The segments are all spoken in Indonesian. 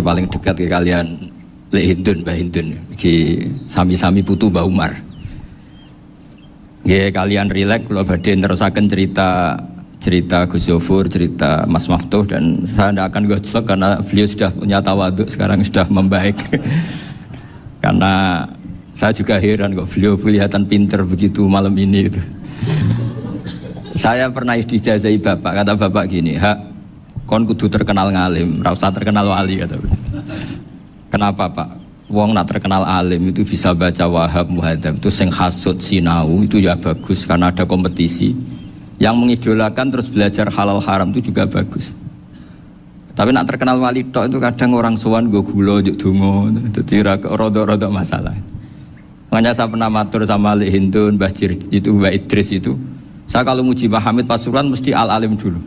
paling dekat ke kalian Lek Hindun, Mbah Hindun iki sami-sami putu Mbah Umar. Nggih kalian rileks kula badhe nerusaken cerita Gus Zofur, cerita Mas Maftuh dan saya tidak akan gojlok karena beliau sudah punya tawaduk sekarang sudah membaik. Karena saya juga heran kok beliau kelihatan pinter begitu malam ini itu. Saya pernah dijazahi bapak, kata bapak gini, "Hak, kon kudu terkenal ngalim, ora usah terkenal wali," kata beliau. Kenapa Pak? Wong nak terkenal alim itu bisa baca Wahab, Muhadzab itu sing hasud sinau itu ya bagus karena ada kompetisi. Yang mengidolakan terus belajar halal haram itu juga bagus. Tapi nak terkenal wali tok itu kadang orang sowan go gula njuk donga, dadi rada-rada masalah. Makanya saya pernah matur sama Ali Hindun, Mbah itu Mbah Idris itu. Saya kalau muji Mbah Hamid Pasuruan mesti al-alim dulu.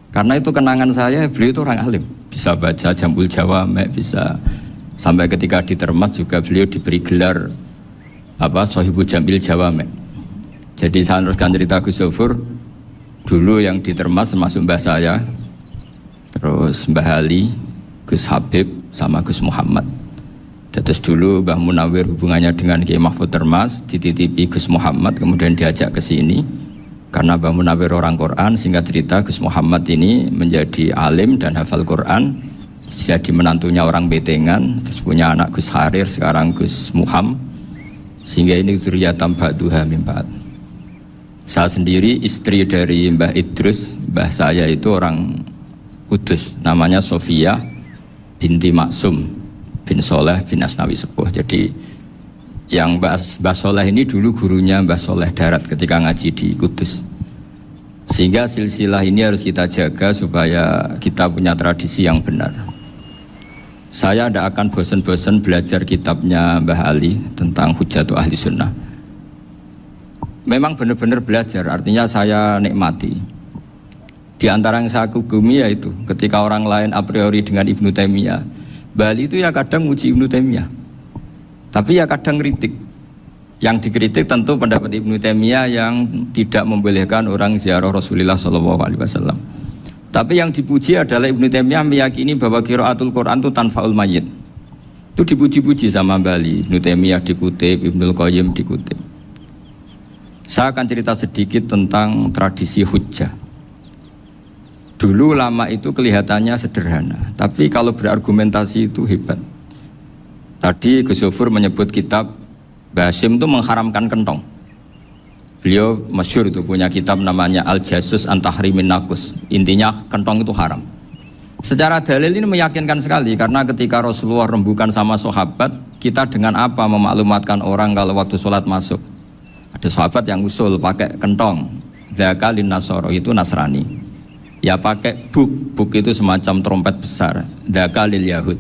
Karena itu kenangan saya, beliau itu orang alim. Bisa baca Jambul Jawamek, bisa sampai ketika di Termas juga beliau diberi gelar Sohibu Jamil Jawamek. Jadi saya teruskan cerita Gus Zofur. Dulu yang di Termas termasuk mbah saya, terus Mbah Ali, Gus Habib, sama Gus Muhammad. Terus dulu Mbah Munawir hubungannya dengan Kiai Mahfud Termas, dititipi Gus Muhammad, kemudian diajak ke sini. Karena Mbah Munawir orang Quran, sehingga cerita Gus Muhammad ini menjadi alim dan hafal Quran, jadi menantunya orang Betengan, terus punya anak Gus Harir, sekarang Gus Muham, sehingga ini dzurriyyatan ba'duha min ba'd. Saya sendiri istri dari Mbah Idrus, mbah saya itu orang Kudus, namanya Sofia binti Maksum bin Soleh bin Asnawi Sepuh. Jadi yang Mbah Soleh ini dulu gurunya Mbah Soleh Darat ketika ngaji di Kudus. Sehingga silsilah ini harus kita jaga supaya kita punya tradisi yang benar. Saya tidak akan bosan-bosan belajar kitabnya Mbah Ali tentang Hujjatu Ahli Sunnah. Memang benar-benar belajar, artinya saya nikmati. Di antara yang saya kagumi yaitu ketika orang lain a priori dengan Ibnu Taimiyah, Bali itu ya kadang muji Ibnu Taimiyah, tapi ya kadang kritik. Yang dikritik tentu pendapat Ibnu Taimiyah yang tidak membolehkan orang ziarah Rasulullah SAW. Tapi yang dipuji adalah Ibnu Taimiyah meyakini bahwa qiraatul Quran itu tanfaul mayyit. Itu dipuji-puji sama Bali. Ibnu Taimiyah dikutip, Ibnul Qayyim dikutip. Saya akan cerita sedikit tentang tradisi hujjah. Dulu lama itu kelihatannya sederhana, tapi kalau berargumentasi itu hebat. Tadi Gus Zofur menyebut kitab Mbah Hasyim itu mengharamkan kentong. Beliau masyhur itu punya kitab namanya Al-Jasus an Tahrimin Nakus. Intinya kentong itu haram. Secara dalil ini meyakinkan sekali karena ketika Rasulullah rembukan sama sahabat, kita dengan apa memaklumatkan orang kalau waktu sholat masuk? Ada sahabat yang usul pakai kentong, dzakalin nasoro itu Nasrani. Ya pakai buk itu semacam trompet besar, dzakalil Yahud.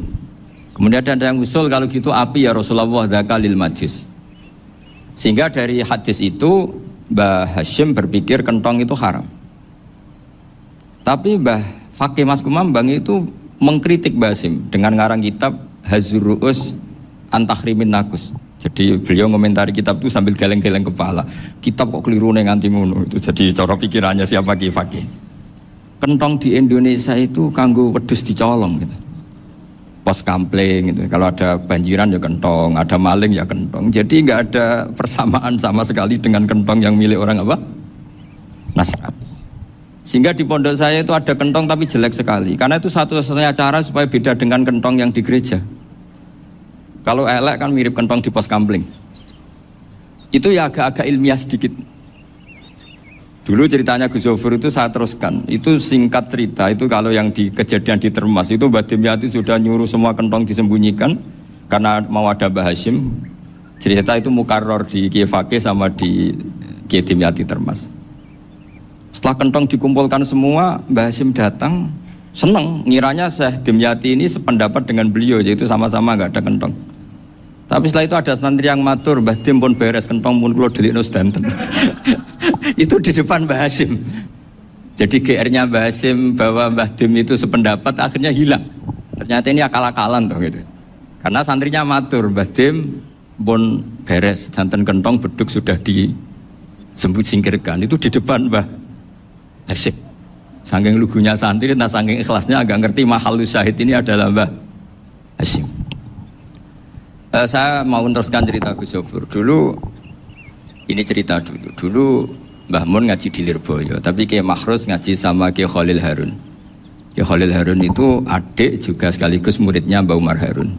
Kemudian ada yang usul kalau gitu api ya Rasulullah, dzakalil Majus. Sehingga dari hadis itu Mbah Hasyim berpikir kentong itu haram. Tapi Mbah Fakih Mas Kumambang itu mengkritik Mbah Hasyim dengan ngarang kitab Hazur Ru'us an Tahrimin Nakus. Jadi beliau ngomentari kitab itu sambil geleng-geleng kepala. Kitab kok keliru nganti ngono itu. Jadi cara pikirannya siapa Ki Fakih. Kentong di Indonesia itu kanggo wedhus dicolong gitu. Pos kampling gitu. Kalau ada banjiran ya kentong, ada maling ya kentong. Jadi enggak ada persamaan sama sekali dengan kentong yang milik orang apa? Nasrani. Sehingga di pondok saya itu ada kentong tapi jelek sekali. Karena itu satu-satunya cara supaya beda dengan kentong yang di gereja. Kalau elek kan mirip kentong di pos kampling. Itu ya agak-agak ilmiah sedikit. Dulu ceritanya Gus Zofur itu saya teruskan. Itu singkat cerita, itu kalau yang di kejadian di Termas itu Mbah Dimyati sudah nyuruh semua kentong disembunyikan karena mau ada Mbah Hasyim. Cerita itu mukarrar di Kiai Fakih sama di Kiai Dimyati Termas. Setelah kentong dikumpulkan semua, Mbah Hasyim datang, senang, ngiranya Syekh Dimyati ini sependapat dengan beliau, yaitu sama-sama enggak ada kentong. Tapi setelah itu ada santri yang matur, Mbah Dim pun beres kentong pun kula delikno sedanten. Itu di depan Mbah Hasyim. Jadi GR-nya Mbah Hasyim bahwa Mbah Dim itu sependapat akhirnya hilang. Ternyata ini akal-akalan toh gitu. Karena santrinya matur, Mbah Dim pun beres sedanten kentong beduk sudah disembut singkirkan. Itu di depan Mbah Hasyim. Saking lugunya santri, saking ikhlasnya agak ngerti mahal syahid ini adalah Mbah Hasyim. Saya mau meneruskan cerita Gus Sofur. Dulu ini cerita dulu. Dulu Mbah Mun ngaji di Lirboyo, tapi Kiai Makhrus ngaji sama Kiai Khalil Harun. Kiai Khalil Harun itu adik juga sekaligus muridnya Mbah Umar Harun.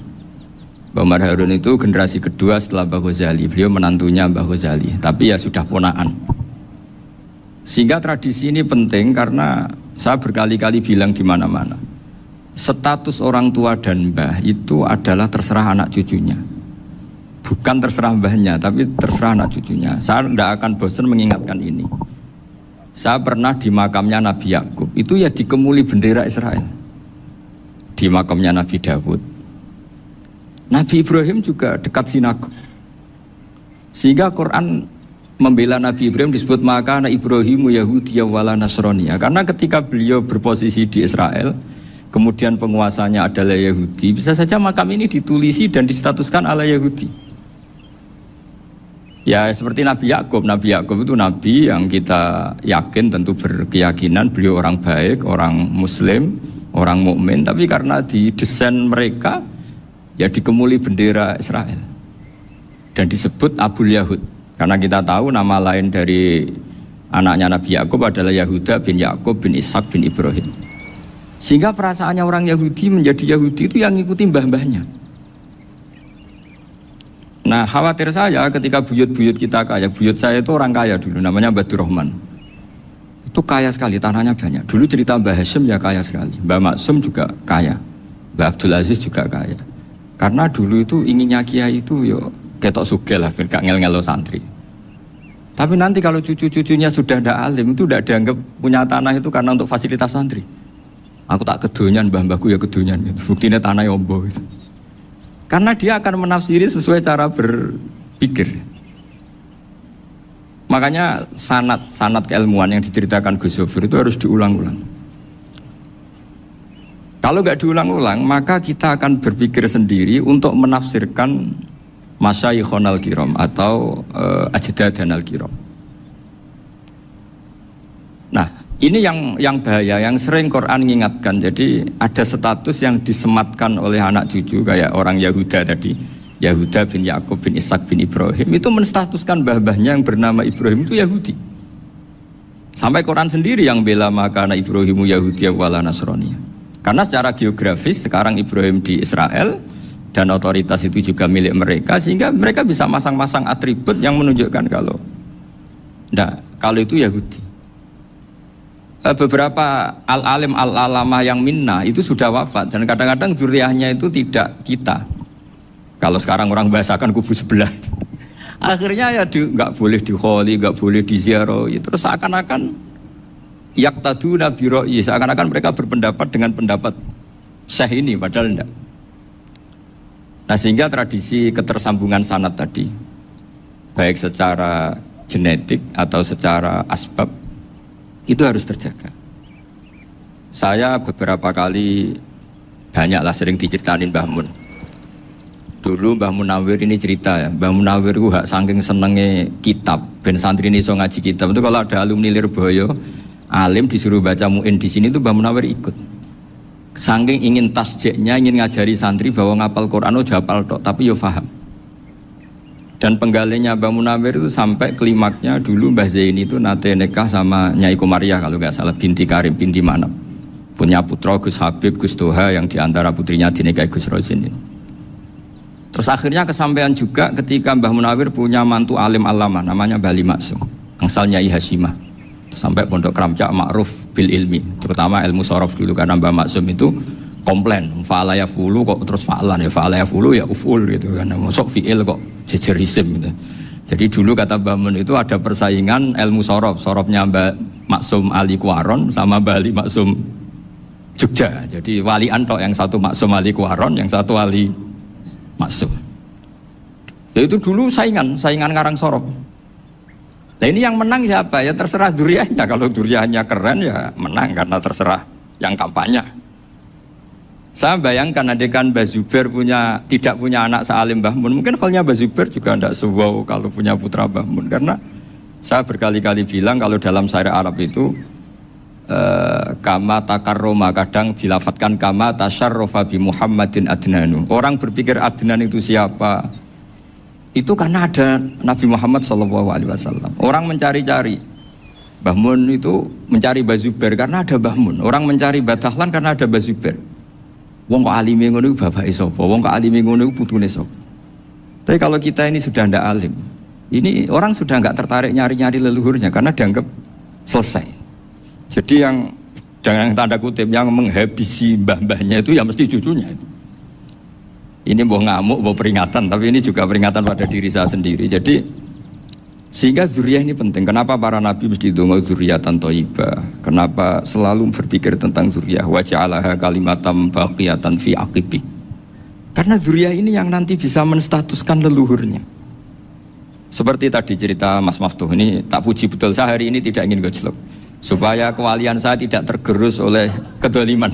Mbah Umar Harun itu generasi kedua setelah Mbah Ghazali. Beliau menantunya Mbah Ghazali, tapi ya sudah ponaan. Sehingga tradisi ini penting karena saya berkali-kali bilang di mana-mana. Status orang tua dan mbah itu adalah terserah anak cucunya. Bukan terserah mbahnya, tapi terserah anak cucunya. Saya tidak akan bosan mengingatkan ini. Saya pernah di makamnya Nabi Yakub, itu ya dikemuli bendera Israel. Di makamnya Nabi Dawud. Nabi Ibrahim juga dekat sinagog. Sehingga Quran membela Nabi Ibrahim disebut maka anak Ibrahimu Yahudi wala Nasraniya. Karena ketika beliau berposisi di Israel, kemudian penguasanya adalah Yahudi, bisa saja makam ini ditulisi dan distatuskan ala Yahudi. Ya seperti Nabi Yakub. Nabi Yakub itu nabi yang kita yakin tentu berkeyakinan beliau orang baik, orang muslim, orang mukmin, tapi karena di desain mereka ya dikemuli bendera Israel dan disebut Abul Yahud. Karena kita tahu nama lain dari anaknya Nabi Yakub adalah Yahuda bin Yakub bin Ishak bin Ibrahim. Sehingga perasaannya orang Yahudi menjadi Yahudi itu yang ngikuti mbah-mbahnya. Nah khawatir saya ketika buyut-buyut kita kaya. Buyut saya itu orang kaya dulu, namanya Badur Rahman. Itu kaya sekali, tanahnya banyak. Dulu cerita Mbah Hasyim ya kaya sekali. Mbah Maksum juga kaya, Mbah Abdul Aziz juga kaya. Karena dulu itu inginnya kiai itu yo ketok sugih lah, gak ngel-ngelo santri. Tapi nanti kalau cucu-cucunya sudah tidak alim, itu tidak dianggap punya tanah itu karena untuk fasilitas santri. Aku tak kedonyan, mbah-mbahku ya kedonyan. Buktinya tanah yombo itu. Karena dia akan menafsiri sesuai cara berpikir. Makanya sanad keilmuan yang diceritakan Gus Sofur itu harus diulang-ulang. Kalau nggak diulang-ulang, maka kita akan berpikir sendiri untuk menafsirkan Masyayikhon al-Kiram atau Ajdadan al-Kiram. Nah, ini yang bahaya, yang sering Quran mengingatkan. Jadi ada status yang disematkan oleh anak cucu kayak orang Yahuda tadi, Yahuda bin Yakub bin Ishak bin Ibrahim, itu menstatuskan mbah-mbahnya yang bernama Ibrahim itu Yahudi. Sampai Quran sendiri yang bela maka anak Ibrahimu Yahudi wala Nasrani. Karena secara geografis sekarang Ibrahim di Israel dan otoritas itu juga milik mereka, sehingga mereka bisa masang-masang atribut yang menunjukkan kalau itu Yahudi. Beberapa al-alim al-alama yang minna itu sudah wafat dan kadang-kadang dzurriahnya itu tidak kita. Kalau sekarang orang bahasakan kubu sebelah. Akhirnya ya nggak boleh dikholi, nggak boleh diziarah. Terus seakan-akan yaktaduna bi ra'yi, seakan-akan mereka berpendapat dengan pendapat syekh ini, padahal enggak. Nah sehingga tradisi ketersambungan sanad tadi, baik secara genetik atau secara asbab, itu harus terjaga. Saya beberapa kali banyaklah sering diceritain Mbah Mun. Dulu Mbah Munawir ini cerita ya, Mbah Munawir itu saking senenge kitab, ben santri ini so ngaji kitab. Itu kalau ada alumni Lirboyo, alim disuruh baca muin di sini itu Mbah Munawir ikut. Saking ingin tasjiknya, ingin ngajari santri bahwa ngapal Quran udah hafal tok, tapi yo paham. Dan penggalinya Mbah Munawir itu sampai klimaknya dulu Mbah Zaini itu nate nikah sama Nyai Komariah kalau nggak salah, binti Karim, binti Manap. Punya putra Gus Habib, Gus Toha yang diantara putrinya dinikahi Gus Rosin ini. Terus akhirnya kesampaian juga ketika Mbah Munawir punya mantu alim alama namanya Mbah Ali Maksum, angsal Nyai Hasyimah. Sampai pondok Kramcak ma'ruf bil ilmi, terutama ilmu sorof dulu karena Mbah Maksum itu komplain, fa'ala ya fulu kok terus fa'alan ya, fa'ala ya fulu ya uful gitu kan, masuk fi'il kok jejer isim gitu. Jadi dulu kata Mbah Mun itu ada persaingan ilmu sorofnya Mbah Maksum Ali Kuaron sama Mbah Ali Maksum Jogja. Jadi wali antok, yang satu Maksum Ali Kuaron, yang satu Ali Maksum. Ya itu dulu saingan ngarang sorof. Nah ini yang menang siapa? Ya terserah duriannya. Kalau duriannya keren ya menang karena terserah yang kampanye. Saya bayangkan adegan Mbah Zubair tidak punya anak sealim Mbah Mun, mungkin halnya Mbah Zubair juga tidak sewow kalau punya putra Mbah Mun. Karena saya berkali-kali bilang kalau dalam syair Arab itu kama takarroma, kadang dilafatkan kama tasyarrafa bi Muhammadin adnanu. Orang berpikir Adnan itu siapa? Itu karena ada Nabi Muhammad SAW. Orang mencari-cari Mbah Mun itu mencari Mbah Zubair karena ada Mbah Mun. Orang mencari Mbah Dahlan karena ada Mbah Zubair. Wong kok alime ngono iku bapake sapa? Wong kok alime ngono iku putune sapa? Tapi kalau kita ini sudah ndak alim, ini orang sudah nggak tertarik nyari-nyari leluhurnya karena dianggap selesai. Jadi yang dengan tanda kutip yang menghabisi mbah-mbahnya itu ya mesti cucunya itu. Ini mau ngamuk, mau peringatan, tapi ini juga peringatan pada diri saya sendiri. Jadi sehingga zuriyah ini penting. Kenapa para nabi mesti donga zuriyatan thayyibah? Kenapa selalu berpikir tentang zuriyah? Wa ja'alaha kalimatam baqiyatan fi aqibi. Karena zuriyah ini yang nanti bisa menstatuskan leluhurnya. Seperti tadi cerita Mas Maftuh ini, tak puji betul, saya hari ini tidak ingin gojlok supaya kewalian saya tidak tergerus oleh kedoliman.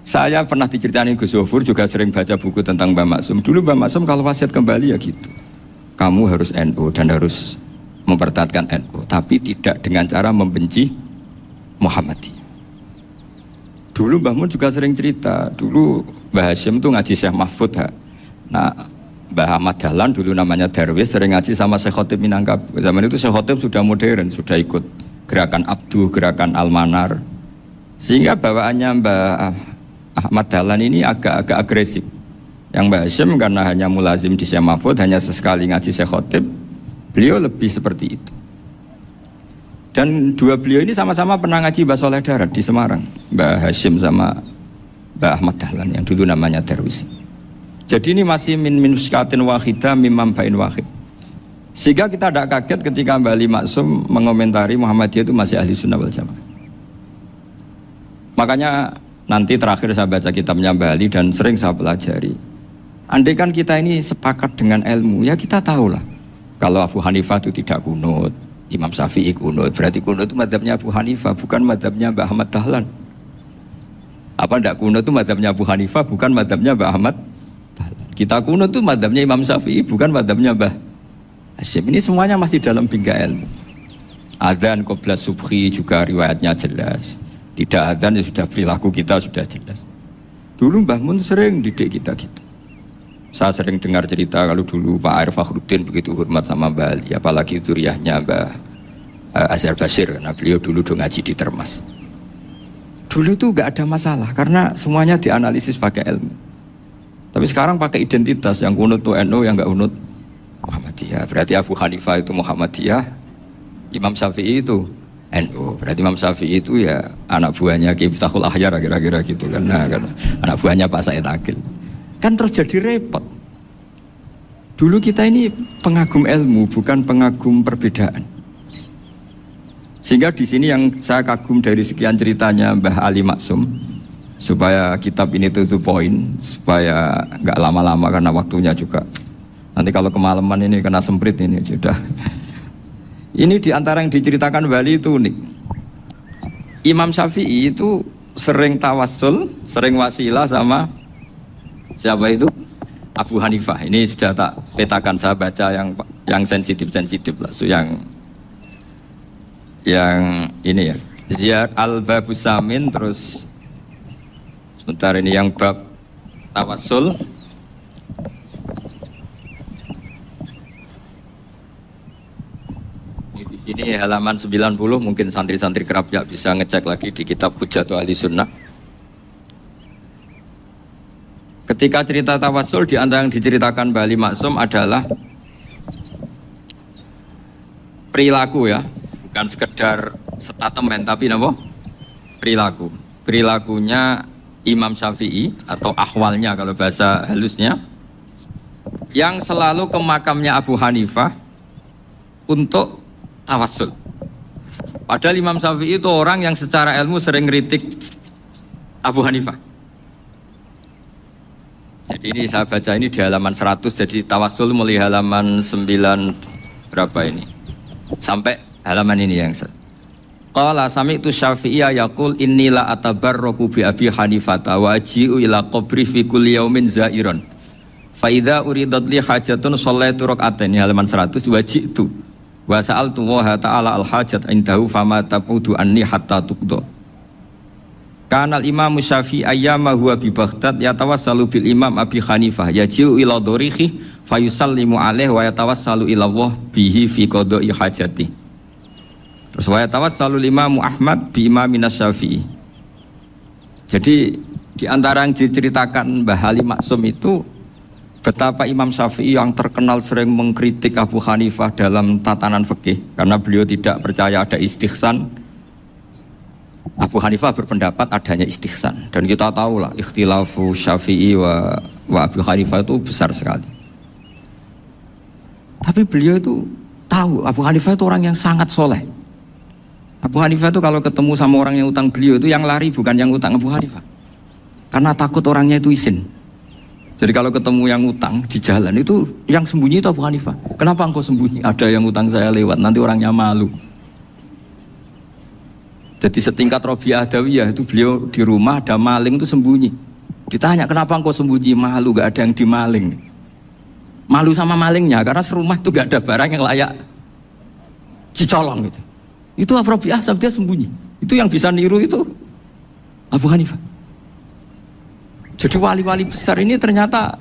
Saya pernah diceritain Gus Zofur, juga sering baca buku tentang Mbah Maksum. Dulu Mbah Maksum kalau wasiat kembali ya gitu, kamu harus NU dan harus mempertahankan NU, tapi tidak dengan cara membenci Muhammadiyah. Dulu Mbah Mun juga sering cerita, dulu Mbah Hashim tuh ngaji Syekh Mahfud. Nah, Mbah Ahmad Dahlan dulu namanya Darwis, sering ngaji sama Syekh Khotib Minangkabau. Zaman itu Syekh Khotib sudah modern, sudah ikut gerakan Abdu, gerakan Al-Manar. Sehingga bawaannya Mbah Ahmad Dahlan ini agak agresif. Yang Mbah Hashim karena hanya mulazim di Syekh Mahfud, hanya sesekali ngaji Syekh Khotib, beliau lebih seperti itu. Dan dua beliau ini sama-sama pernah ngaji Mbah Soleh Darat di Semarang, Mbah Hashim sama Mbah Ahmad Dahlan yang dulu namanya Darwis. Jadi ini masih min muskatin wahidah mimam bain wahid. Sehingga kita tidak kaget ketika Mbah Ali Maksum mengomentari Muhammadiyah itu masih ahli sunnah wal jamaah. Makanya nanti terakhir saya baca kitabnya Mbah Ali dan sering saya pelajari. Andai kan kita ini sepakat dengan ilmu, ya kita tahulah. Kalau Abu Hanifah itu tidak kunut, Imam Syafi'i kunut, berarti kunut itu mazhabnya Abu Hanifah, bukan mazhabnya Mbah Ahmad Dahlan. Apa tidak kunut itu mazhabnya Abu Hanifah, bukan mazhabnya Mbah Ahmad Dahlan. Kita kunut itu mazhabnya Imam Syafi'i, bukan mazhabnya Mbah Hashim. Ini semuanya masih dalam bingkai ilmu. Adzan qabla subhi juga riwayatnya jelas. Tidak adzan ya sudah, perilaku kita sudah jelas. Dulu Mbah Mun sering didik kita gitu. Saya sering dengar cerita kalau dulu Pak Arif Fakhruddin begitu hormat sama Mbah Ali, apalagi duriahnya Mbah Azhar Basir, karena beliau dulu ngaji di Termas. Dulu itu gak ada masalah karena semuanya dianalisis pakai ilmu. Tapi sekarang pakai identitas, yang kunut itu NU, yang gak kunut Muhammadiyah. Berarti Abu Hanifah itu Muhammadiyah, Imam Syafi'i itu NU. Berarti Imam Syafi'i itu ya anak buahnya Ki Miftahul Ahyar kira-kira gitu kan. Nah, kan anak buahnya Pak Said Akil. Kan terus jadi repot. Dulu kita ini pengagum ilmu, bukan pengagum perbedaan. Sehingga di sini yang saya kagum dari sekian ceritanya Mbah Ali Maksum, supaya kitab ini to the point, supaya nggak lama-lama karena waktunya juga. Nanti kalau kemalaman ini kena semprit ini sudah. Ini diantara yang diceritakan Bali itu unik. Imam Syafi'i itu sering tawassul, sering wasilah sama siapa itu? Abu Hanifah. Ini sudah tak petakan, saya baca yang sensitif lah. So yang ini ya. Ziyad al-Babus Samin, terus sebentar ini yang bab tawassul. Ini di sini halaman 90, mungkin santri-santri kerap ya bisa ngecek lagi di kitab Hujjatul Ahli Sunnah. Ketika cerita tawassul, di antara yang diceritakan Mbah Ali Maksum adalah perilaku ya, bukan sekedar statement tapi apa? Perilaku. Perilakunya Imam Syafi'i atau ahwalnya kalau bahasa halusnya, yang selalu ke makamnya Abu Hanifah untuk tawassul. Padahal Imam Syafi'i itu orang yang secara ilmu sering kritik Abu Hanifah. Jadi ini saya baca ini di halaman 100, jadi tawassul mulai halaman 9 berapa ini sampai halaman ini yang qala sami'tu Syafi'iyya yaqul inni la atabarraku bi Abi Hanifata wa aji'u ila qabri fi kulli yaumin zairan fa idza uridat li hajatun shallaitu rak'atain, halaman 100, waji'tu Wa sa'altu wa ta'ala al-hajat indahu fama taqudu anni hatta tuqda. Kanal Imam Syafi'i ayyama huwa bi Baghdad yatawassalu bil Imam Abi Hanifah yaji'u ila dorihi fayusallimu alaihi wa yatawassalu ila Allah bihi fi qada'i hajati. Terus wa yatawassalu Imam Ahmad bi Imamina Syafi'i. Jadi di antara yang diceritakan Mbah Ali Maksum itu betapa Imam Syafi'i yang terkenal sering mengkritik Abu Hanifah dalam tatanan fikih karena beliau tidak percaya ada istihsan. Abu Hanifah berpendapat adanya istihsan dan kita tahulah ikhtilafu Syafi'i wa Abu Hanifah itu besar sekali. Tapi beliau itu tahu Abu Hanifah itu orang yang sangat soleh. Abu Hanifah itu kalau ketemu sama orang yang utang beliau itu yang lari bukan yang utang Abu Hanifah, karena takut orangnya itu izin. Jadi kalau ketemu yang utang di jalan itu yang sembunyi itu Abu Hanifah. Kenapa engkau sembunyi? Ada yang utang saya lewat, nanti orangnya malu. Jadi setingkat Robiah Adawiyah itu beliau di rumah ada maling itu sembunyi. Ditanya kenapa engkau sembunyi? Malu, gak ada yang dimaling. Malu sama malingnya karena serumah itu gak ada barang yang layak dicolong gitu. Itu Robiah dia sembunyi. Itu yang bisa niru itu Abu Hanifah. Jadi wali-wali besar ini ternyata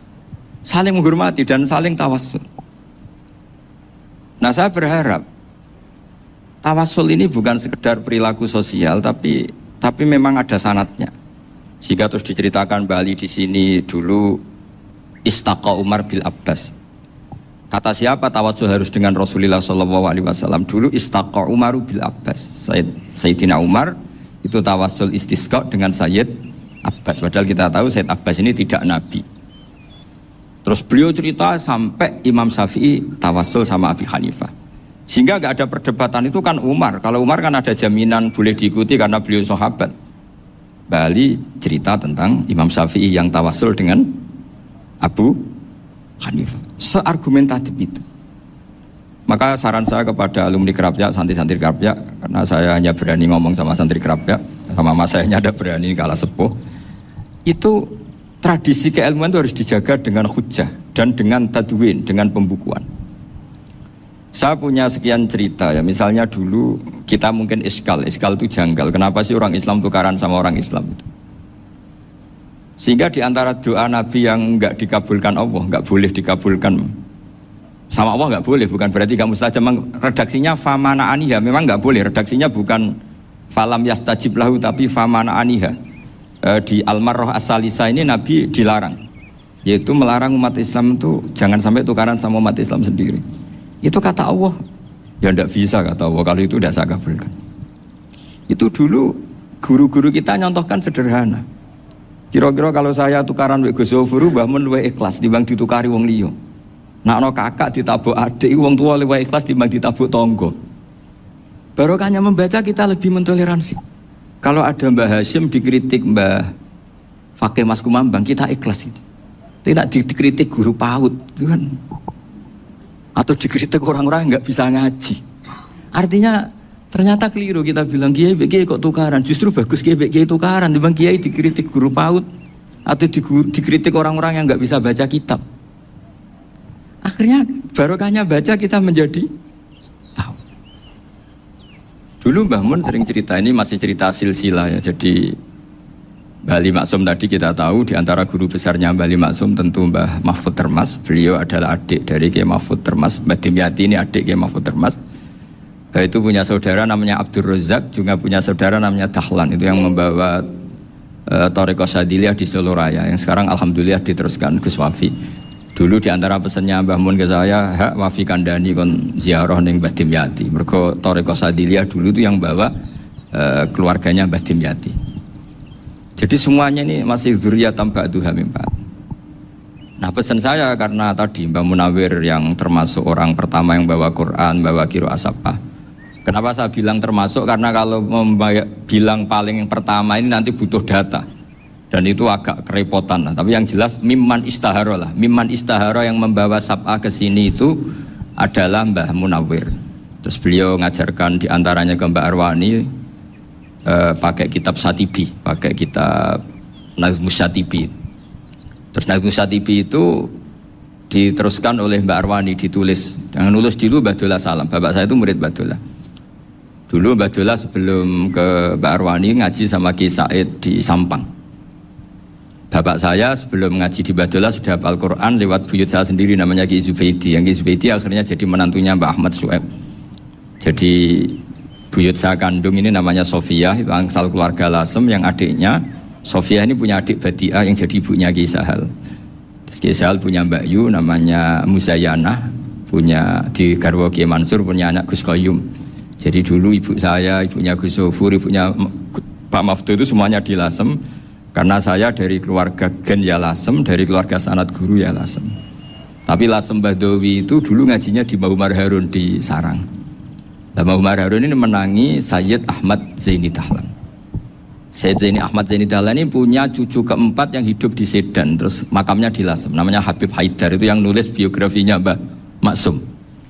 saling menghormati dan saling tawassul. Nah saya berharap tawassul ini bukan sekedar perilaku sosial, tapi memang ada sanadnya. Jika terus diceritakan Bali di sini dulu istaqa Umar bil Abbas. Kata siapa tawassul harus dengan Rasulullah SAW? Dulu istaqa Umar bil Abbas. Sayyidina Umar itu tawassul istisqa dengan Sayyid Abbas. Padahal kita tahu Sayyid Abbas ini tidak nabi. Terus beliau cerita sampai Imam Syafi'i tawassul sama Abi Hanifah. Sehingga gak ada perdebatan itu kan Umar. Kalau Umar kan ada jaminan boleh diikuti karena beliau sahabat. Bali cerita tentang Imam Syafi'i yang tawassul dengan Abu Hanifah. Seargumentatif itu. Maka saran saya kepada alumni Kerapyak, santri-santri Kerapyak, karena saya hanya berani ngomong sama santri Kerapyak, sama mas saya ada berani kalah sepuh. Itu tradisi keilmuan itu harus dijaga dengan hujjah dan dengan tadwin, dengan pembukuan. Saya punya sekian cerita ya, misalnya dulu kita mungkin iskal itu janggal. Kenapa sih orang Islam tukaran sama orang Islam itu? Sehingga di antara doa Nabi yang enggak dikabulkan Allah, enggak boleh dikabulkan sama Allah, enggak boleh, bukan berarti kamu saja. Redaksinya famana aniha, memang enggak boleh. Redaksinya bukan falam yastajib lahu tapi famana aniha. Di Al-Marrah As-Salisa ini Nabi dilarang, yaitu melarang umat Islam itu jangan sampai tukaran sama umat Islam sendiri. Itu kata Allah, ya enggak bisa kata Allah kalau itu tidak saya kabulkan. Itu dulu guru-guru kita nyontohkan sederhana. Kira-kira kalau saya tukaran wek Gus Zofuru mbah mun luwih ikhlas dibanding ditukari wong liya. Nek ana kakak ditabuk adik wong tua luwih ikhlas dibanding ditabuk tangga. Barokahnya membaca kita lebih mentoleransi. Kalau ada Mbah Hashim dikritik Mbah Fakih Mas Kumambang kita ikhlas itu. Tidak dikritik guru PAUD itu kan. Atau dikritik orang-orang yang enggak bisa ngaji. Artinya ternyata keliru kita bilang kiai kok tukaran. Justru bagus kiai tukaran dibanding kiai dikritik guru PAUD atau dikritik orang-orang yang enggak bisa baca kitab. Akhirnya barokahnya baca kita menjadi tahu. Dulu Mbah Mun sering cerita, ini masih cerita silsilah ya. Jadi Mbah Ali Maksum tadi kita tahu di antara guru besarnya Mbah Ali Maksum tentu Mbah Mahfud Termas. Beliau adalah adik dari Kiai Mahfud Termas. Mbah Dimyati ini adik Kiai Mahfud Termas. Itu punya saudara namanya Abdul Razak, juga punya saudara namanya Dahlan. Itu yang membawa Thariqah Syadiliyah di Solo Raya, yang sekarang alhamdulillah diteruskan Gus Wafi. Dulu di antara pesannya Mbah Mun ke saya, hak Wafi kandani kon ziarah ning Mbah Dimyati. Mergo Thariqah Syadiliyah dulu itu yang bawa keluarganya Mbah Dimyati. Jadi semuanya ini masih dzurriyyatan ba'duha min ba'd. Nah pesan saya karena tadi Mbah Munawir yang termasuk orang pertama yang bawa Quran, bawa Qiraah Sabah. Kenapa saya bilang termasuk? Karena kalau bilang paling pertama ini nanti butuh data. Dan itu agak kerepotan lah. Tapi yang jelas mimman istahara lah. Mimman istahara yang membawa Sabah ke sini itu adalah Mbah Munawir. Terus beliau ngajarkan diantaranya ke Mbak Arwani pakai kitab Satibi, pakai kitab Nazmus Satibi. Terus Nazmus Satibi itu diteruskan oleh Mbak Arwani, ditulis. Jangan nulis dulu Mbak Dola Salam. Bapak saya itu murid Mbak Dola. Dulu Mbak Dola sebelum ke Mbak Arwani ngaji sama Ki Said di Sampang. Bapak saya sebelum ngaji di Mbak Dola sudah hafal Quran lewat buyut saya sendiri namanya Ki Zubaidi. Yang Ki Zubaidi akhirnya jadi menantunya Mbak Ahmad Su'eb. Jadi buyut saya kandung ini namanya Sofia, itu angsal keluarga Lasem, yang adiknya Sofia ini punya adik Badiah yang jadi ibunya Ki Sahal. Terus Ki Sahal punya Mbak Yu namanya Muzayanah, punya di Garwo Ki Mansur punya anak Gus Koyum. Jadi dulu ibu saya, ibunya Gus Sofur, ibunya Pak Maftu itu semuanya di Lasem. Karena saya dari keluarga Gen ya Lasem, dari keluarga sanad guru ya Lasem. Tapi Lasem Badawi itu dulu ngajinya di Mbah Umar Harun di Sarang. Mbah Umar Harun ini menangi Sayyid Ahmad Zaini Dahlan. Sayyid Zaini Ahmad Zaini Dahlan ini punya cucu keempat yang hidup di Sedan, terus makamnya di Lasem, namanya Habib Haidar, itu yang nulis biografinya Mbah Maksum.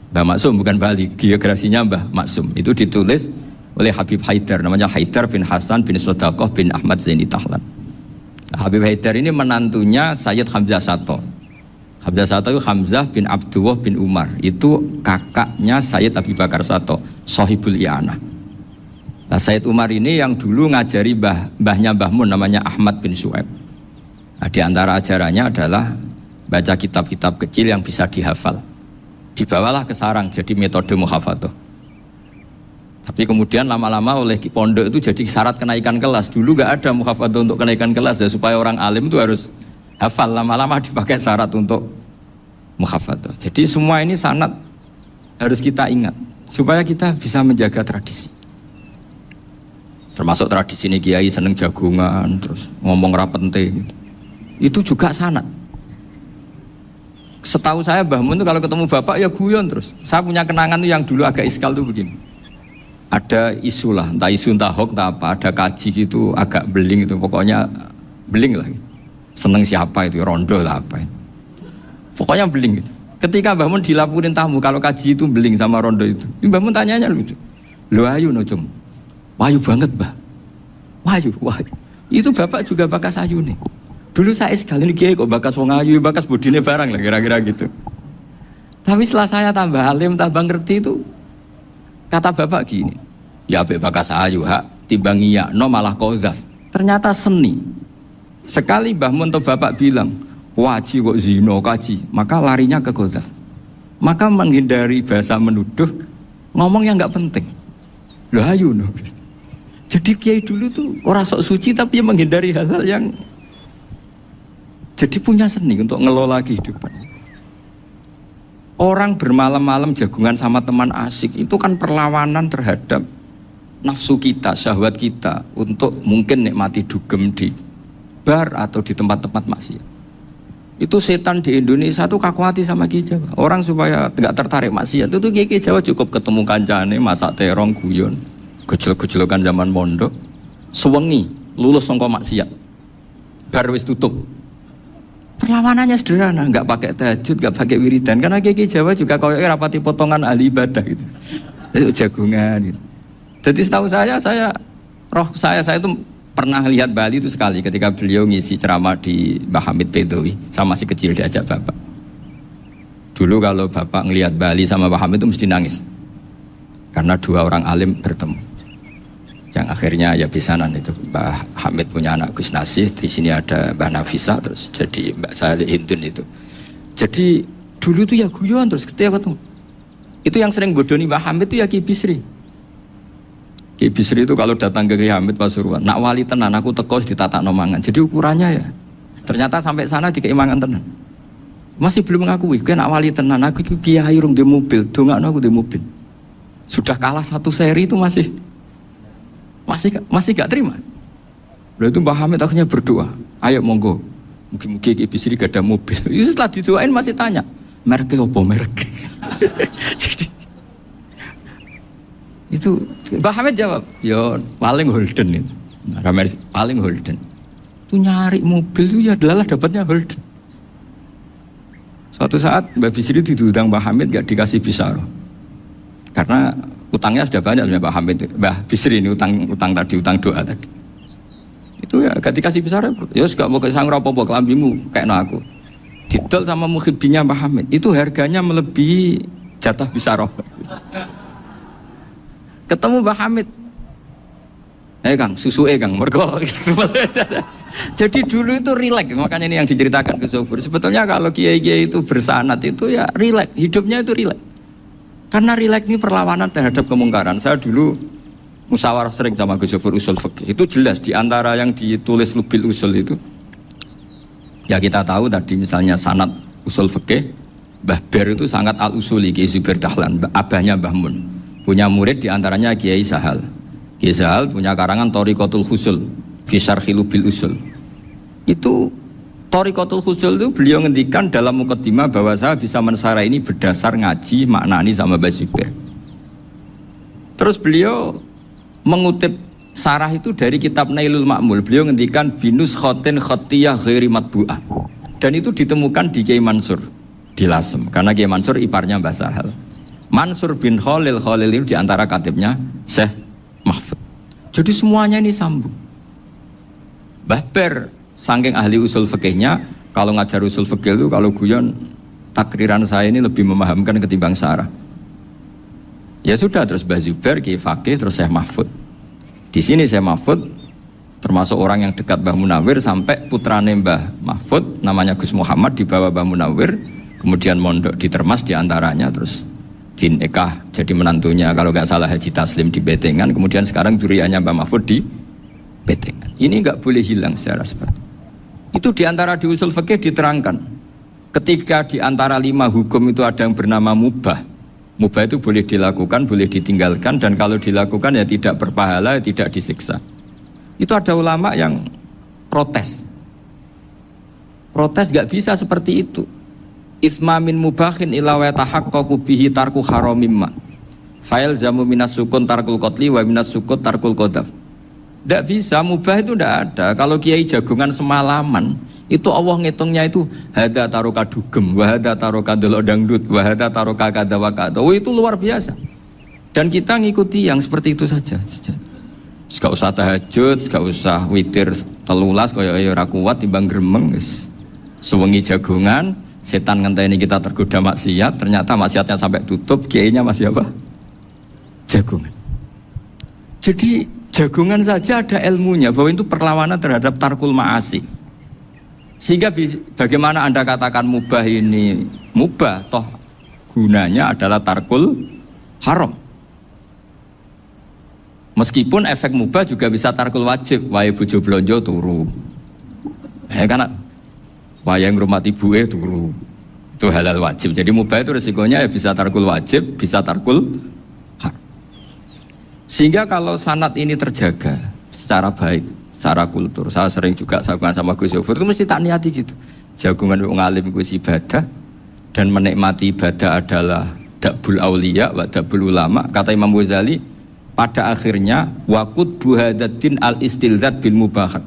Mbah Maksum bukan Bali, biografinya Mbah Maksum itu ditulis oleh Habib Haidar, namanya Haidar bin Hasan bin Sodaqoh bin Ahmad Zaini Dahlan. Habib Haidar ini menantunya Sayyid Hamzah Sato. Hamzah Sato itu Hamzah bin Abdullah bin Umar, itu kakaknya Sayyid Abi Bakar Sato, Sohibul I'anah. Nah, Sayyid Umar ini yang dulu ngajari mbahnya Mbah Mun namanya Ahmad bin Su'eb. Nah, di antara ajarannya adalah baca kitab-kitab kecil yang bisa dihafal. Dibawalah ke sarang jadi metode muhafadzah. Tapi kemudian lama-lama oleh pondok itu jadi syarat kenaikan kelas. Dulu gak ada muhafadzah untuk kenaikan kelas ya, supaya orang alim itu harus hafal. Lama-lama dipakai syarat untuk muhafadzah. Jadi semua ini sanad harus kita ingat supaya kita bisa menjaga tradisi. Termasuk tradisi ini kiai seneng jagungan, terus ngomong rapente gitu. Itu juga sanad. Setahu saya Mbah Mun itu kalau ketemu bapak ya guyon terus. Saya punya kenangan tuh yang dulu agak iskal tuh begini. Ada isu lah, entah isu entah hoax entah apa, ada kaji gitu agak beling itu, pokoknya beling lah gitu. Seneng siapa itu, rondo lah apa itu. Pokoknya beling gitu. Ketika Mbah Mun dilaporin tamu kalau kaji itu beling sama rondo itu, Mbah Mun tanyanya lucu. Lho ayu no cum. Wayu banget Mbah. Wayu. Itu bapak juga bakas ayu nih. Dulu saya sekali ini kiai kok bakas wong ayu, bakas bodine barang lah kira-kira gitu. Tapi setelah saya tambah alim, tambah ngerti itu, kata bapak gini, ya abe bakas ayu hak, timbang iya, no malah qadzaf. Ternyata seni. Sekali Mbah Mun atau bapak bilang, waji kok zino kaji, maka larinya ke qadzaf. Maka menghindari bahasa menuduh, ngomong yang nggak penting. Loh ayu no. Jadi kiai dulu tuh orang sok suci tapi menghindari hal-hal yang jadi punya seni untuk ngelola kehidupan. Orang bermalam-malam jagungan sama teman asik itu kan perlawanan terhadap nafsu kita, syahwat kita untuk mungkin nikmati dugem di bar atau di tempat-tempat maksiat. Itu setan di Indonesia tuh kakuati sama Ki Jawa. Orang supaya nggak tertarik maksiat itu Ki Jawa cukup ketemu kancane masak terong guyon, gejol-gejolokan zaman mondok, sewengi lulus sangka maksiat. Bar wis tutup. Perlawanannya sederhana, nggak pakai tahajud, nggak pakai wiridan, karena Ki Jawa juga kalau rapati potongan ahli ibadah gitu, itu jagungan gitu. Jadi setahu saya itu pernah lihat Bali itu sekali ketika beliau ngisi ceramah di Mbah Hamid Bedowi, sama masih kecil diajak bapak. Dulu kalau bapak ngelihat Bali sama Mbah Hamid itu mesti nangis, karena dua orang alim bertemu. Yang akhirnya ya bisanan itu Mbah Hamid punya anak Gus Nasih, di sini ada Mbah Nafisa, terus jadi Mbak Salih Hindun itu. Jadi dulu tuh ya guyon terus ketika ketemu. Itu yang sering bodoni Mbah Hamid itu ya Ki Bisri. Ki Bisri itu kalau datang ke Ki Hamid Pasuruan, nak wali tenan aku teko ditata nomangan. Jadi ukurannya ya ternyata sampai sana di keimangan tenan. Masih belum mengakui, kan nak wali tenan aku kiai rung di mobil, dongakno aku di mobil. Sudah kalah satu seri itu masih gak terima. Lalu itu Mbah Hamid akhirnya berdoa, ayo monggo, mungkin Ki Bisri gak ada mobil. Itu setelah didoain masih tanya, mereknya apa mereknya? Jadi itu Mbah Hamid jawab, ya paling Holden itu, paling Holden. Itu nyari mobil itu ya adalah dapatnya Holden. Suatu saat Mbah Bisri diundang Mbah Hamid gak dikasih bisaroh, karena utangnya sudah banyak Mbah Hamid, Mbah Bisri ini utang doa tadi. Itu ya gak dikasih besar ya gak mau kesang apa-apa kelambimu kayak aku. didol sama muhibbinya Mbah Hamid. Itu harganya melebihi jatah bisaroh. Ketemu Mbah Hamid. Kang, susu Kang, mergo. Jadi dulu itu rileks, makanya ini yang diceritakan ke Zofur. Sebetulnya kalau kiai-kiai itu bersanat itu ya rileks, hidupnya itu rileks. Karena rileks ini perlawanan terhadap kemungkaran. Saya dulu musyawarah sering sama Gus Zofur usul fikih. Itu jelas di antara yang ditulis Lubil Usul itu. Ya kita tahu tadi misalnya sanad usul fikih, Mbah Ber itu sangat al-usuli, Kiai Zubair Dahlan, abahnya Mbah Mun. Punya murid di antaranya Kiai Sahal. Kiai Sahal punya karangan Thariqatul Husul fi Syarhi Lubil Usul. Itu Thariqatul Husul itu beliau ngendikan dalam mukaddimah bahwa saya bisa mensarah ini berdasar ngaji maknani sama Mbah Zubair. Terus beliau mengutip sarah itu dari kitab Nailul Ma'mul. Beliau ngendikan binus khotin khotiyah ghairi matbu'ah. Dan itu ditemukan di Kiai Mansur di Lasem. Karena Kiai Mansur iparnya Mbah Sahal. Mansur bin Khalil itu diantara katibnya Syekh Mahfud. Jadi semuanya ini sambung. Mbah Ber saking ahli usul fikihnya, kalau ngajar usul fikih itu kalau guyon takriran saya ini lebih memahamkan ketimbang sarah. Ya sudah, terus Mbah Zubair Kiai Fakih, terus Syekh Mahfud. Di sini Syekh Mahfud termasuk orang yang dekat Mbah Munawir sampai putrane Mbah Mahfud namanya Gus Muhammad dibawa Mbah Munawir, kemudian mondok di Termas diantaranya, terus dinikah jadi menantunya kalau nggak salah Haji Taslim di Betengan, kemudian sekarang juriannya Mbah Mahfud di Betengan. Ini nggak boleh hilang secara seperti itu. Diantara di usul fikih diterangkan ketika diantara 5 hukum itu ada yang bernama mubah. Mubah itu boleh dilakukan, boleh ditinggalkan, dan kalau dilakukan ya tidak berpahala, tidak disiksa. Itu ada ulama yang protes gak bisa seperti itu. Ithma min mubahin ila wa tahaqqaqu bihi tarku haramimma fa'il zamu minas sukun tarkul qatli wa minas sukut tarkul qadaf. Tidak bisa, mubah itu tidak ada. Kalau kiai jagungan semalaman, itu Allah ngitungnya itu hada taroka dugem, wahada taroka delok dangdut, wahada taroka kada wakada. Oh, itu luar biasa. Dan kita ngikuti yang seperti itu saja. Gak usah tahajud, gak usah witir telulas, kaya ora kuat timbang gremeng. Sewengi jagungan, setan ngenteni kita tergoda maksiat, ternyata maksiatnya sampai tutup, kiainya masih apa? Jagungan. Jadi jagungan saja ada ilmunya bahwa itu perlawanan terhadap tarkul ma'asi. Sehingga bagaimana Anda katakan mubah ini mubah, toh gunanya adalah tarkul haram. Meskipun efek mubah juga bisa tarkul wajib, wae bojo blonjo turu. Karena wae ngurmati ibuke turu. Itu halal wajib. Jadi mubah itu resikonya ya bisa tarkul wajib, bisa tarkul. Sehingga kalau sanad ini terjaga secara baik, secara kultur, saya sering juga jagungan sama Gus Zofur itu mesti tak niati gitu. Jagungan wong alim Gus ibadah dan menikmati ibadah adalah dabul auliya wa dabul ulama. Kata Imam Ghazali, pada akhirnya waqud buhadaddin al-istilzat bil mubahat.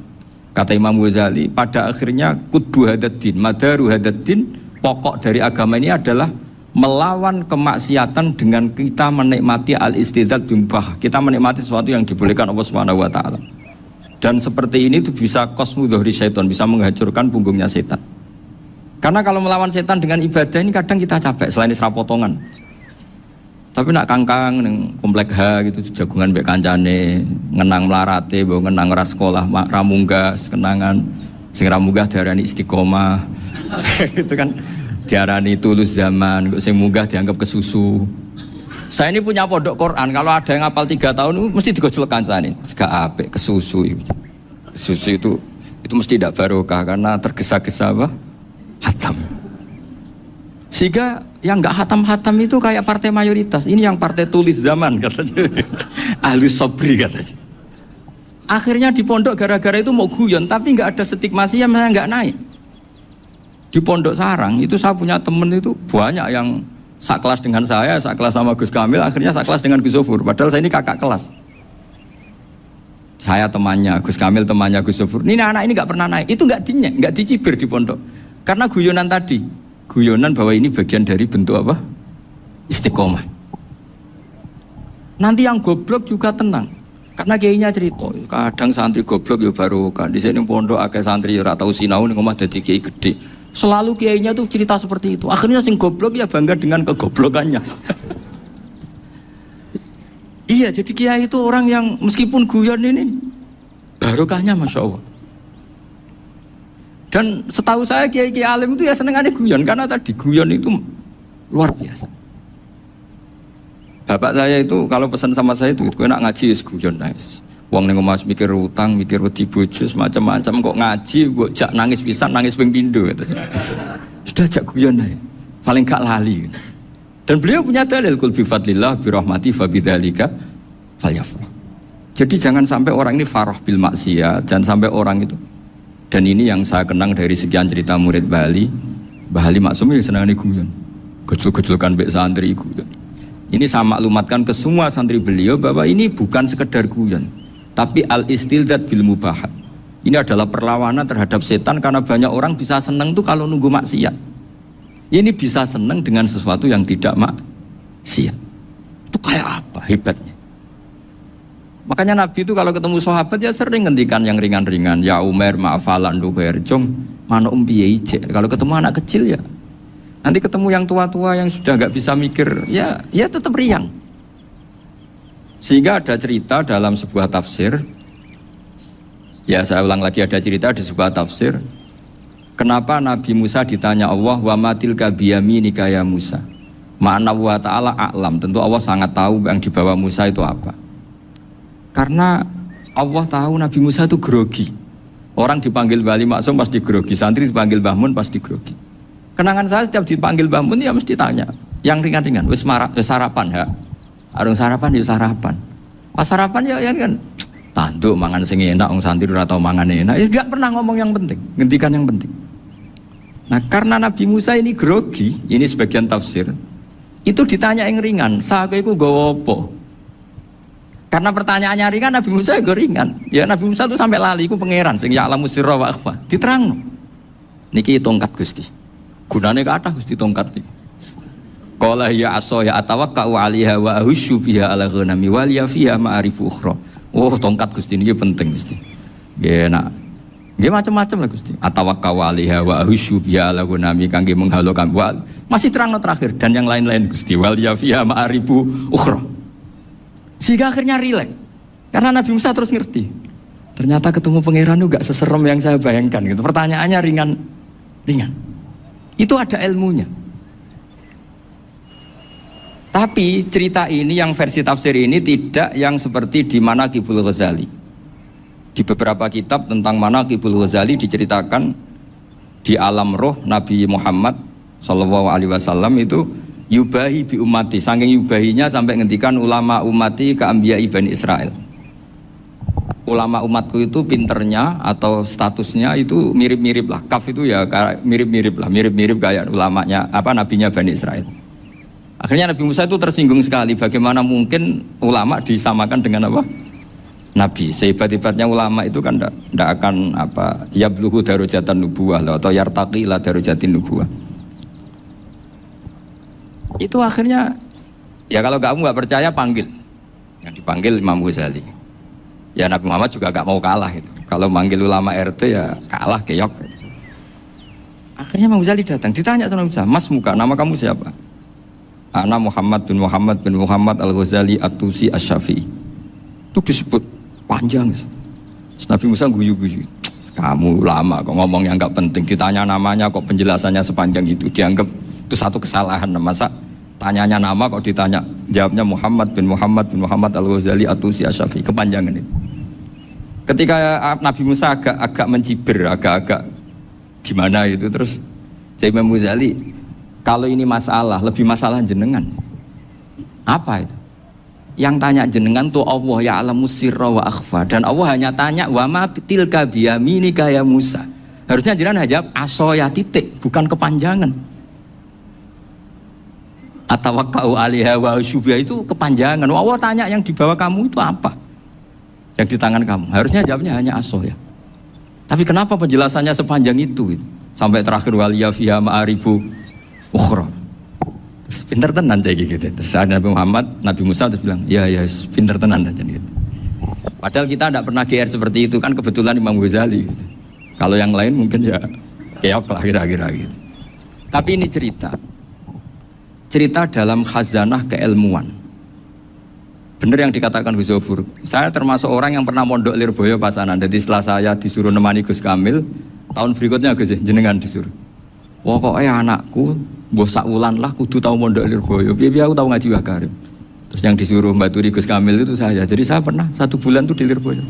Kata Imam Ghazali, pada akhirnya qudbu hadaddin, madaru hadaddin, pokok dari agama ini adalah melawan kemaksiatan dengan kita menikmati al-istidzat bimbah. Kita menikmati sesuatu yang dibolehkan Allah Subhanahu wa taala. Dan seperti ini itu bisa qasmu dhuhri syaitan, bisa menghancurkan punggungnya setan. Karena kalau melawan setan dengan ibadah ini kadang kita capek selain isra potongan. Tapi nak kangkang ning komplek H gitu jagungan mbek kancane, ngenang melarate, mbok ngenang ora sekolah, ra munggah kenangan. Sing ra munggah diarani istiqomah. Gitu kan. Diarani tulus zaman, kok sing munggah dianggap kesusu. Saya ini punya pondok Quran, kalau ada yang hafal 3 tahun mesti digojlok kancane. Gak apik kesusu. Kesusu itu mesti tidak barokah karena tergesa-gesa apa? Hatam. Sehingga yang enggak hatam-hatam itu kayak partai mayoritas. Ini yang partai tulis zaman katanya. Ahli sobri katanya. Akhirnya di pondok gara-gara itu mau guyon, tapi enggak ada stigma sih yang enggak naik. Di Pondok Sarang itu saya punya temen itu banyak yang sekelas dengan saya, sekelas sama Gus Kamil, akhirnya sekelas dengan Gus Zofur. Padahal saya ini kakak kelas. Saya temannya, Gus Kamil temannya Gus Zofur. Ini anak ini nggak pernah naik, itu nggak dinyek, nggak dicibir di pondok. Karena guyonan tadi, guyonan bahwa ini bagian dari bentuk apa? Istiqomah. Nanti yang goblok juga tenang. Karena kiainya cerita, kadang santri goblok ya baru kan. Di sini pondok akeh santri ora tau sinau ning omah dadi kiai gede. Selalu kiainya tuh cerita seperti itu. Akhirnya sing goblok ya bangga dengan kegoblokannya. Iya, jadi kiai itu orang yang meskipun guyon ini barokahnya Masya Allah. Dan setahu saya kiai-kiai alim itu ya senengannya guyon, karena tadi guyon itu luar biasa. Bapak saya itu kalau pesan sama saya itu kau nak ngaji guyon nice. Wong ning omah mikir utang, mikir wedi bojo macam-macam, kok ngaji kok jak nangis pisan, nangis ping pindho gitu. Sudah jak guyon ae. Paling gak lali. Gitu. Dan beliau punya dalil kul bi fadlillah bi rahmati fa bidzalika falyafrah. Jadi jangan sampai orang ini farah bil maksiat, jangan sampai orang itu. Dan ini yang saya kenang dari sekian cerita murid Bali. Mbah Ali Maksum ya senangane guyon. Gejol-gejolkan mbek santri guyon. Ini saya maklumatkan ke semua santri beliau bahwa ini bukan sekedar guyon, tapi al-istildad bil mubahat. Ini adalah perlawanan terhadap setan karena banyak orang bisa senang tuh kalau nunggu maksiat. Ini bisa senang dengan sesuatu yang tidak maksiat. Itu kayak apa hebatnya? Makanya Nabi itu kalau ketemu sahabat ya sering ngendikan yang ringan-ringan. Ya Umar ma'afalan duher jong mana piye ije. Kalau ketemu anak kecil ya. Nanti ketemu yang tua-tua yang sudah nggak bisa mikir ya tetap riang. Sehingga ada cerita dalam sebuah tafsir. Ya saya ulang lagi, ada cerita di sebuah tafsir. Kenapa Nabi Musa ditanya Allah wa matilka biyaminika ya Musa. Ma'ana wa ta'ala a'lam. Tentu Allah sangat tahu yang dibawa Musa itu apa. Karena Allah tahu Nabi Musa itu grogi. Orang dipanggil Wali Maksum pasti grogi, santri dipanggil Mbah Mun pasti grogi. Kenangan saya setiap dipanggil Mbah Mun ya mesti tanya yang ringan-ringan, wis sarapan ya. Arung sarapan ya sarapan. Pas sarapan ya kan tanduk mangan sing enak, wong santri ora tau mangan enak. Ya enggak pernah ngomong yang penting, ngendikan yang penting. Nah, karena Nabi Musa ini grogi, ini sebagian tafsir. Itu ditanya yang ringan, "Sake iku nggawa apa?" Karena pertanyaannya ringan, Nabi Musa juga ringan. Ya Nabi Musa itu sampai lali, itu pangeran sing ya'lamu sirra wa akhfa. Diterangno. Niki tongkat Gusti. Gunane kathah Gusti tongkat iki. Qala ya aso ya atawakka'u 'alaiha wa ahusyu biha 'ala ghanami wa liya fiha ma'arifu ukhra. Oh, tongkat Gusti niki penting Gusti. Nggih nak. Nggih macam-macam lah Gusti. Atawakka'u 'alaiha wa ahusyu biha 'ala ghanami kangge menghalo kambal. Masih terangno terakhir dan yang lain-lain Gusti. Wa liya fiha ma'arifu ukhra. Sehingga akhirnya rileks. Karena Nabi Musa terus ngerti. Ternyata ketemu pangeran itu gak seserem yang saya bayangkan gitu. Pertanyaannya ringan. Itu ada ilmunya. Tapi cerita ini yang versi tafsir ini tidak yang seperti di Manaqibul Ghazali. Di beberapa kitab tentang Manaqibul Ghazali diceritakan di alam roh Nabi Muhammad SAW itu yubahi bi ummati, saking yubahinya sampai ngendikan ulama ummati ke anbiya Bani Israel. Ulama umatku itu pinternya atau statusnya itu mirip-mirip lah. Kaf itu ya mirip-mirip kayak ulamanya nabinya Bani Israel. Akhirnya Nabi Musa itu tersinggung sekali, bagaimana mungkin ulama disamakan dengan apa? Nabi. Sehebat-hebatnya ulama itu kan tidak akan yabluhu darajatan nubuwah atau yartaqi ila darajatin nubuwah. Itu akhirnya ya kalau kamu nggak percaya panggil, yang dipanggil Imam Ghazali. Ya Nabi Muhammad juga nggak mau kalah gitu. Kalau manggil ulama RT ya kalah keok. Akhirnya Imam Ghazali datang, ditanya sama Musa, Mas muka, nama kamu siapa? Ana Muhammad bin Muhammad Al-Ghazali At-Tusi Asy-Syafi'i. Itu disebut panjang. Nabi Musa guyu-guyu. Kamu lama kok ngomong yang nggak penting, ditanya namanya kok penjelasannya sepanjang itu, dianggap itu satu kesalahan. Masa tanyanya nama kok ditanya jawabnya Muhammad bin Muhammad Al-Ghazali At-Tusi Asy-Syafi'i, kepanjangan itu. Ketika Nabi Musa agak mencibir, agak gimana itu, terus Imam Ghazali, kalau ini masalah, lebih masalah jenengan. Apa itu? Yang tanya jenengan tuh Allah ya alamu sirra wa akhfa, dan Allah hanya tanya wa ma tilka biyaminika ya Musa. Harusnya jenengan jawab asoya titik, bukan kepanjangan. Atawakka'u 'alaiha wa syubha itu kepanjangan. Allah tanya yang di bawah kamu itu apa? Yang di tangan kamu. Harusnya jawabnya hanya asoya. Tapi kenapa penjelasannya sepanjang itu? Sampai terakhir waliya fiha ma'aribu ukhra. Pinter tenan kayak gitu. Terus ada Nabi Musa terus bilang, ya pinter tenan aja gitu. Padahal kita tidak pernah GR seperti itu kan, kebetulan Imam Ghazali gitu. Kalau yang lain mungkin ya keok lah kira-kira gitu. Tapi ini cerita dalam khazanah keilmuan. Bener yang dikatakan Gus Zofur. Saya termasuk orang yang pernah mondok Lirboyo Pasanan. Jadi setelah saya disuruh nemani Gus Kamil, tahun berikutnya Gus jenengan disuruh. Pokoknya anakku mbah sak wulan lah kudu tahu mondok Lirboyo. Piye aku tahu ngaji Wakarim. Terus yang disuruh mbaturi Gus Kamil itu saya. Jadi saya pernah 1 bulan tuh di Lirboyo.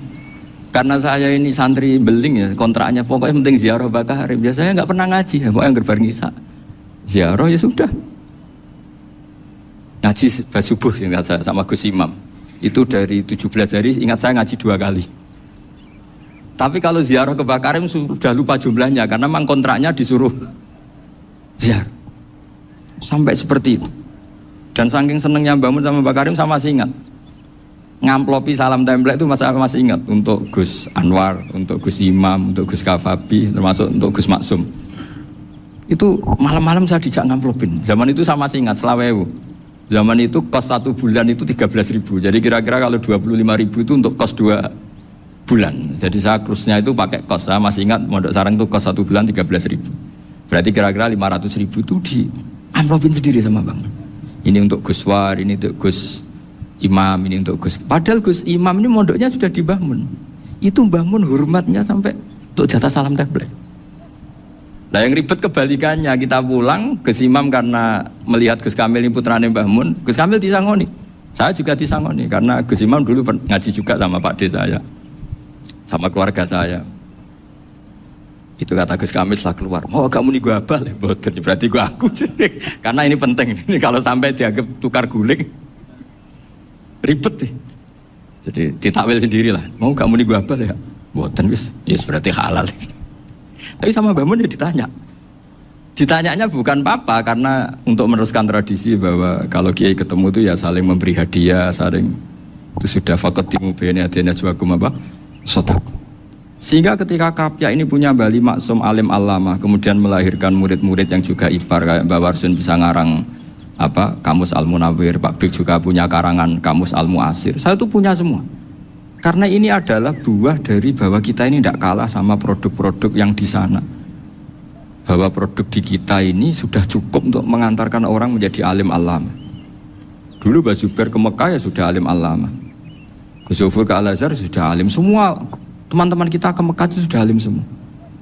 Karena saya ini santri beling ya, kontraknya pokoknya penting ziarah Bakarim. Biasanya nggak pernah ngaji, ya, pokoknya gerbar ngisa. Ziarah ya sudah. Ngaji subuh ingat saya sama Gus Imam. Itu dari 17 hari ingat saya ngaji 2 kali. Tapi kalau ziarah ke Bakarim sudah lupa jumlahnya karena memang kontraknya disuruh ziarah. Sampai seperti itu. Dan saking senengnya bangun sama Bakarim saya masih ingat. Ngamplopi salam template itu masih ingat untuk Gus Anwar, untuk Gus Imam, untuk Gus Kafabi, termasuk untuk Gus Maksum. Itu malam-malam saya dijak ngamplopin. Zaman itu saya masih ingat selawewu. Zaman itu kos 1 bulan itu 13.000. Jadi kira-kira kalau 25.000 itu untuk kos 2 bulan. Jadi saya krusnya itu pakai kos. Saya masih ingat Mondok Sarang itu kos 1 bulan 13.000. Berarti kira-kira 500.000 itu di amplopin sendiri sama Bang. Ini untuk Gus War, ini untuk Gus Imam, ini untuk Gus. Padahal Gus Imam ini mondoknya sudah di Mbah Mun. Itu Mbah Mun hormatnya sampai untuk jatah salam template. Nah yang ribet kebalikannya, kita pulang Gus Imam karena melihat Gus Kamil ini putrane Mbah Mun, Gus Kamil disangoni. Saya juga disangoni karena Gus Imam dulu ngaji juga sama Pak D saya, sama keluarga saya. Itu kata Gus Kamil setelah keluar, mau kamu nih gue abal ya, berarti gue aku. Karena ini penting, ini kalau sampai dianggap tukar guling, ribet nih. Jadi ditakwil sendirilah, mau kamu nih gue abal ya, boten wis, yes berarti halal. Tapi sama Mbah Mun ya ditanya. Ditanyanya bukan apa karena untuk meneruskan tradisi bahwa kalau kiai ketemu itu ya saling memberi hadiah, saling itu sudah faqatimu baina adina juakum apa? Sodaku. Sehingga ketika Kapya ini punya Bali Maksum alim alama, kemudian melahirkan murid-murid yang juga ipar kayak Mbak Warsun bisa ngarang apa Kamus Al-Munawwir, Pak Bik juga punya karangan Kamus Al-Muasir. Saya tuh punya semua. Karena ini adalah buah dari bahwa kita ini tidak kalah sama produk-produk yang di sana. Bahwa produk di kita ini sudah cukup untuk mengantarkan orang menjadi alim alama. Dulu Mbah Zubair ke Mekah ya sudah alim alama. Gus Zofur ke Al-Azhar sudah alim. Semua teman-teman kita ke Mekah itu sudah alim semua.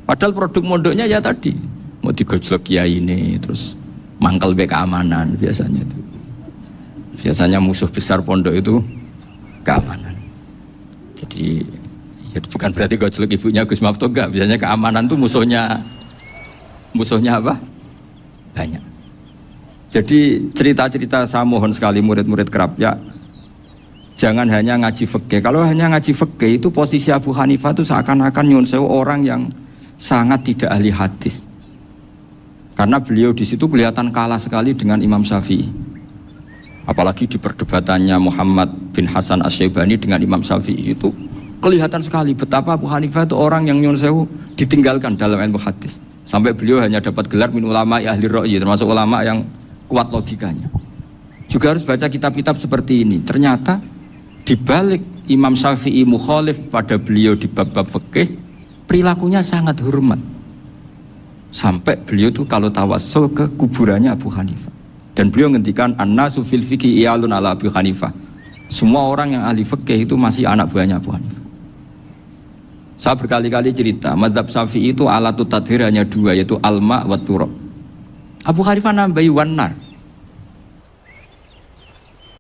Padahal produk mondoknya ya tadi. Mau digojlok kiai ini, terus mangkel be keamanan biasanya itu. Biasanya musuh besar pondok itu keamanan. Jadi bukan berarti gojlok ibunya Gus Maftuh enggak. Biasanya keamanan itu musuhnya apa? Banyak. Jadi cerita-cerita saya mohon sekali murid-murid Kerapya jangan hanya ngaji fikih. Kalau hanya ngaji fikih itu posisi Abu Hanifah itu seakan-akan nyun sewu orang yang sangat tidak ahli hadis. Karena beliau di situ kelihatan kalah sekali dengan Imam Syafi'i. Apalagi di perdebatannya Muhammad bin Hasan Asy-Syaibani dengan Imam Syafi'i itu kelihatan sekali betapa Abu Hanifah itu orang yang nyun sewu ditinggalkan dalam ilmu hadis. Sampai beliau hanya dapat gelar min ulama ahli ra'yi, termasuk ulama yang kuat logikanya. Juga harus baca kitab-kitab seperti ini. Ternyata di balik Imam Syafi'i mukhalif pada beliau di bab-bab fikih, perilakunya sangat hormat. Sampai beliau itu kalau tawassul ke kuburannya Abu Hanifah. Dan beliau ngendikan an-nasu fil fiqhi iyalun ala Abu Hanifah. Semua orang yang ahli fikih itu masih anak buahnya Abu Hanifah. Saya berkali-kali cerita, mazhab Syafi'i itu alatut tadhir hanya 2, yaitu alma wa turab. Abu Hanifah nambahi wanar.